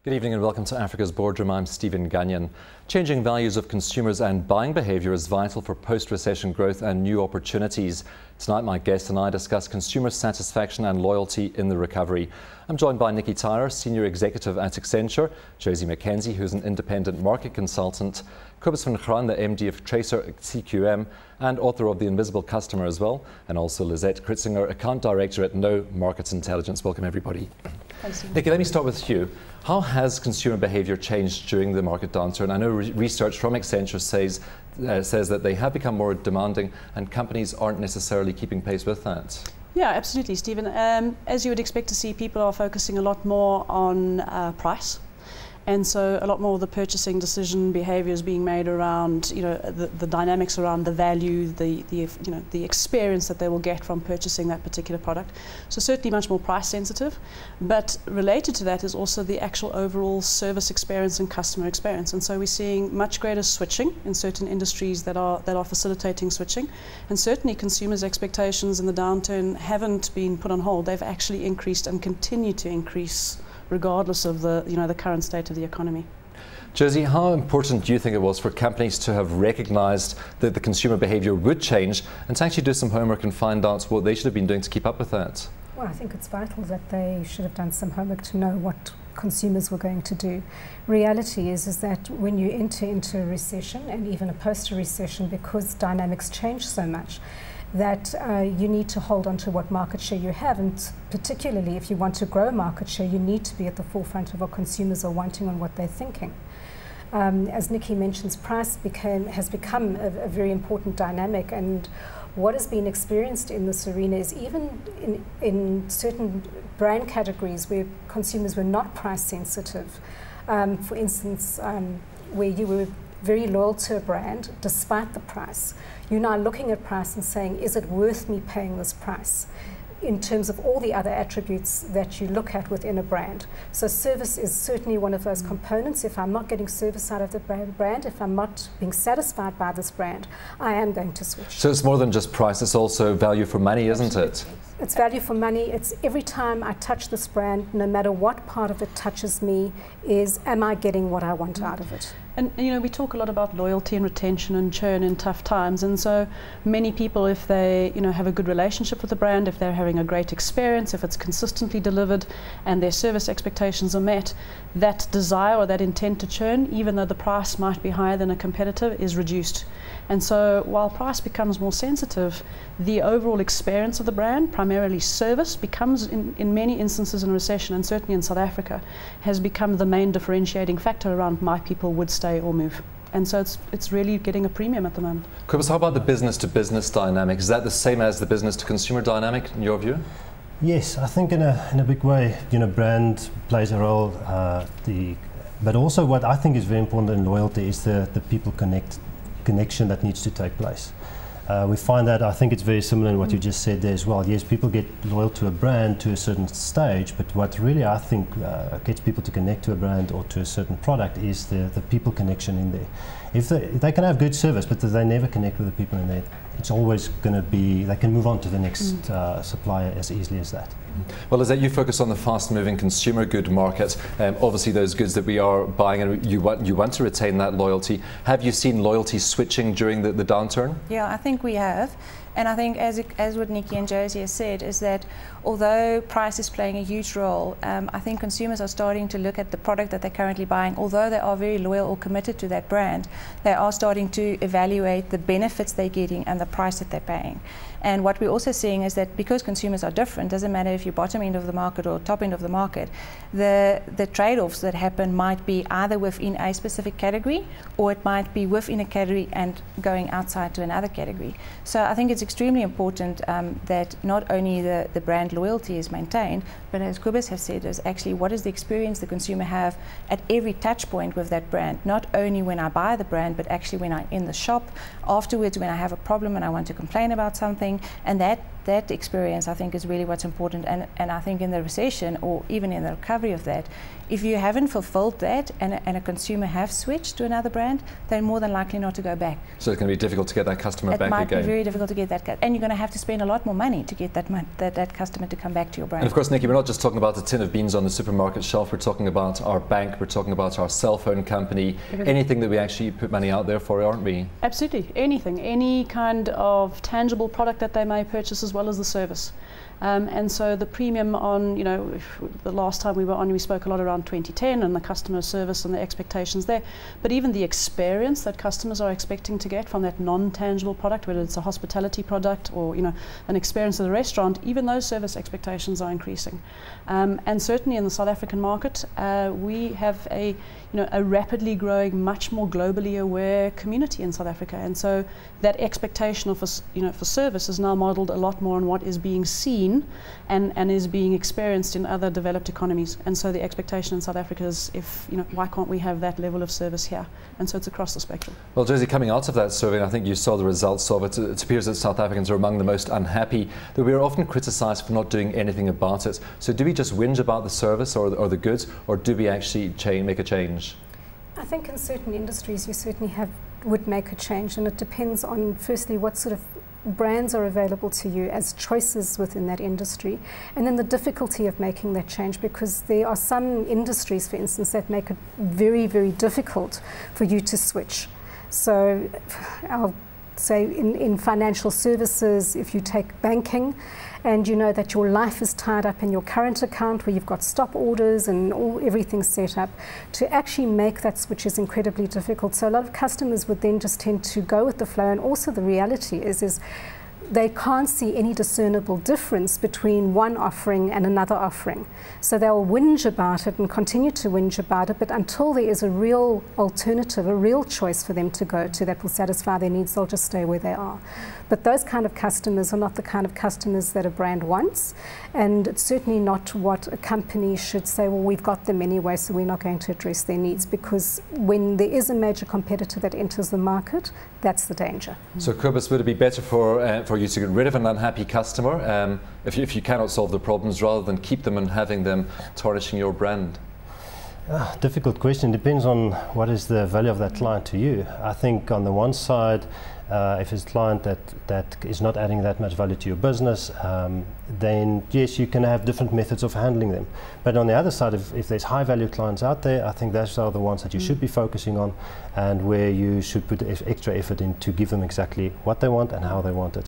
Good evening and welcome to Africa's Boardroom. I'm Stephen Gunnion. Changing values of consumers and buying behaviour is vital for post-recession growth and new opportunities. Tonight my guest and I discuss consumer satisfaction and loyalty in the recovery. I'm joined by Nikki Tyrer, Senior Executive at Accenture, Josi McKenzie, who's an independent market consultant, Cobus van Graan, the MD of Tracer CQM and author of The Invisible Customer as well, and also Lizette, Kritzinger, Account Director at No Markets Intelligence. Welcome everybody. Thanks, Nikki, let me start with you. How has consumer behaviour changed during the market downturn? I know research from Accenture says that they have become more demanding and companies aren't necessarily keeping pace with that. Yeah, absolutely, Stephen. As you would expect to see, people are focusing a lot more on price. And so a lot more of the purchasing decision behaviour is being made around, the dynamics around the value, the experience that they will get from purchasing that particular product. So certainly much more price sensitive. But related to that is also the actual overall service experience and customer experience. And so we're seeing much greater switching in certain industries that are facilitating switching. And certainly consumers' expectations in the downturn haven't been put on hold. They've actually increased and continue to increase, regardless of the current state of the economy. Josi, how important do you think it was for companies to have recognised that the consumer behaviour would change and to actually do some homework and find out what they should have been doing to keep up with that? Well, I think it's vital that they should have done some homework to know what consumers were going to do. Reality is that when you enter into a recession and even a post-recession, because dynamics change so much, that you need to hold on to what market share you have, and particularly if you want to grow market share, you need to be at the forefront of what consumers are wanting and what they're thinking. As Nikki mentions, price has become a very important dynamic, and what has been experienced in this arena is even in certain brand categories where consumers were not price sensitive. For instance, where you were very loyal to a brand despite the price, you're now looking at price and saying, is it worth me paying this price? In terms of all the other attributes that you look at within a brand. So service is certainly one of those components. If I'm not getting service out of the brand, if I'm not being satisfied by this brand, I am going to switch. So it's more than just price, it's also value for money, isn't it? It's value for money. It's every time I touch this brand, no matter what part of it touches me, am I getting what I want out of it? And we talk a lot about loyalty and retention and churn in tough times, and so many people, if they have a good relationship with the brand, if they're having a great experience, if it's consistently delivered and their service expectations are met, that desire or that intent to churn, even though the price might be higher than a competitor, is reduced. And so while price becomes more sensitive, the overall experience of the brand, primarily service, becomes in many instances in recession, and certainly in South Africa, has become the main differentiating factor around why people would stay or move. And so it's really getting a premium at the moment. Cobus, how about the business-to-business dynamic? Is that the same as the business-to-consumer dynamic in your view? Yes, I think in a big way, brand plays a role. But also what I think is very important in loyalty is the people connection that needs to take place. We find that, I think it's very similar in what you just said there as well. Yes, people get loyal to a brand to a certain stage, but what really I think gets people to connect to a brand or to a certain product is the people connection in there. If they can have good service, but if they never connect with the people in there, it's always going to be, they can move on to the next supplier as easily as that. Well, Lizette, you focus on the fast-moving consumer good market. Obviously, those goods that we are buying, and you want to retain that loyalty. Have you seen loyalty switching during the downturn? Yeah, I think we have. And I think, as what Nikki and Josi have said, is that although price is playing a huge role, I think consumers are starting to look at the product that they're currently buying. Although they are very loyal or committed to that brand, they are starting to evaluate the benefits they're getting and the price that they're paying. And what we're also seeing is that because consumers are different, doesn't matter if you're bottom end of the market or top end of the market, the trade-offs that happen might be either within a specific category, or it might be within a category and going outside to another category. So I think it's extremely important that not only the brand loyalty is maintained, but as Cobus has said, is actually what is the experience the consumer have at every touch point with that brand, not only when I buy the brand, but actually when I'm in the shop, afterwards when I have a problem and I want to complain about something. And that experience, I think, is really what's important. and I think in the recession or even in the recovery of that, if you haven't fulfilled that and a consumer have switched to another brand, they're more than likely not to go back. So it's going to be difficult to get that customer back again. It might be very difficult to get that, and you're going to have to spend a lot more money to get that customer to come back to your brand. And of course, Nikki, we're not just talking about a tin of beans on the supermarket shelf. We're talking about our bank. We're talking about our cell phone company. Anything that we actually put money out there for, aren't we? Absolutely, anything, any kind of tangible product that they may purchase, as well as the service. And so the premium on, you know, the last time we were on, we spoke a lot around 2010 and the customer service and the expectations there. But even the experience that customers are expecting to get from that non-tangible product, whether it's a hospitality product or, you know, an experience at a restaurant, even those service expectations are increasing. And certainly in the South African market, we have a rapidly growing, much more globally aware community in South Africa. And so that expectation of, for service is now modeled a lot more on what is being seen and is being experienced in other developed economies. And so the expectation in South Africa is, why can't we have that level of service here? And so it's across the spectrum. Well, Josi, coming out of that survey, and I think you saw the results of it, it appears that South Africans are among the most unhappy, that we are often criticised for not doing anything about it. So do we just whinge about the service or the goods, or do we actually make a change? I think in certain industries you certainly would make a change, and it depends on, firstly, what sort of brands are available to you as choices within that industry, and then the difficulty of making that change, because there are some industries, for instance, that make it very, very difficult for you to switch. So I'll say in financial services, if you take banking, and you know that your life is tied up in your current account where you've got stop orders and everything set up, to actually make that switch is incredibly difficult. So a lot of customers would then just tend to go with the flow, and also the reality is they can't see any discernible difference between one offering and another offering. So they'll whinge about it and continue to whinge about it, but until there is a real alternative, a real choice for them to go to that will satisfy their needs, they'll just stay where they are. But those kind of customers are not the kind of customers that a brand wants, and it's certainly not what a company should say, well, we've got them anyway, so we're not going to address their needs, because when there is a major competitor that enters the market, that's the danger. So, Cobus, would it be better for you to get rid of an unhappy customer if you cannot solve the problems, rather than keep them and having them tarnishing your brand? Difficult question. Depends on what is the value of that client to you. I think on the one side, if it's a client that is not adding that much value to your business, then yes, you can have different methods of handling them. But on the other side, if there's high value clients out there, I think those are the ones that you should be focusing on, and where you should put extra effort in to give them exactly what they want and how they want it.